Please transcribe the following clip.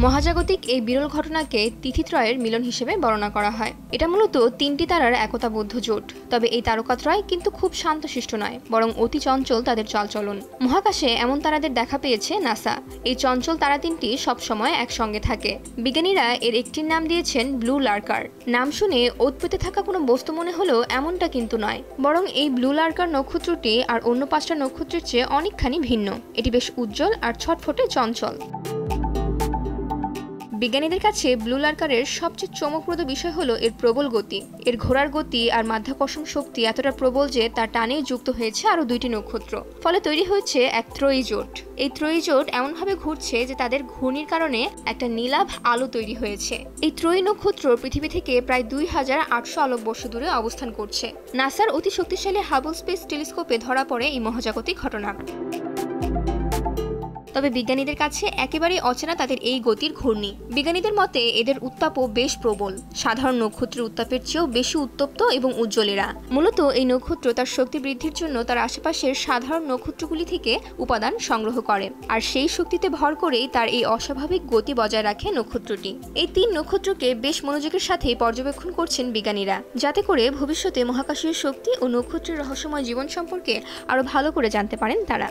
মহাজাগতিক এই বিরল ঘটনাকে তিথিত্রয়ের মিলন হিসেবে বর্ণনা করা হয়। এটা মূলত তিনটি তারার একতাবদ্ধ জোট। তবে এই তারকাত্রয় কিন্তু খুব শান্তশিষ্ট নয়, বরং অতি চঞ্চল তাদের চালচলন। মহাকাশে এমন তারাদের দেখা পেয়েছে নাসা। এই চঞ্চল তারা তিনটি সবসময় একসঙ্গে থাকে। বিজ্ঞানীরা এর একটির নাম দিয়েছেন ব্লু লার্কার। নাম শুনে ওত পেতে থাকা কোনো বস্তু মনে হলেও এমনটা কিন্তু নয়, বরং এই ব্লু লার্কার নক্ষত্রটি আর অন্য 5টা নক্ষত্রের চেয়ে অনেকখানি ভিন্ন। এটি বেশ উজ্জ্বল আর ছটফটে চঞ্চল। বিজ্ঞানীদের কাছে ব্লু লার্কারের সবচেয়ে চমকপ্রদ বিষয় হলো এর প্রবল গতি। এর ঘোরার গতি আর মাধ্যাকর্ষণ শক্তি এতটা প্রবল যে তার টানে যুক্ত হয়েছে আরও 2টি নক্ষত্র। ফলে তৈরি হয়েছে এক ত্রয়ী জোট। এই ত্রয়ী জোট এমনভাবে ঘুরছে যে তাদের ঘূর্ণির কারণে একটা নীলাভ আলো তৈরি হয়েছে। এই ত্রয়ী নক্ষত্র পৃথিবী থেকে প্রায় 2800 আলোকবর্ষ দূরে অবস্থান করছে। নাসার অতি শক্তিশালী হাবল স্পেস টেলিস্কোপে ধরা পড়ে এই মহাজাগতিক ঘটনা। তবে বিজ্ঞানীদের কাছে একেবারেই অচেনা তাদের এই গতির ঘূর্ণি। বিজ্ঞানীদের মতে এদের উত্তাপও বেশ প্রবল। সাধারণ নক্ষত্রের উত্তাপের চেয়েও বেশি উত্তপ্ত এবং উজ্জ্বল এরা। মূলত এই নক্ষত্র তার শক্তি বৃদ্ধির জন্য তার আশেপাশের সাধারণ নক্ষত্রগুলি থেকে উপাদান সংগ্রহ করে, আর সেই শক্তিতে ভর করেই তার এই অস্বাভাবিক গতি বজায় রাখে নক্ষত্রটি। এই 3 নক্ষত্রকে বেশ মনোযোগের সাথে পর্যবেক্ষণ করছেন বিজ্ঞানীরা, যাতে করে ভবিষ্যতে মহাকাশীয় শক্তি ও নক্ষত্রের রহস্যময় জীবন সম্পর্কে আরও ভালো করে জানতে পারেন তারা।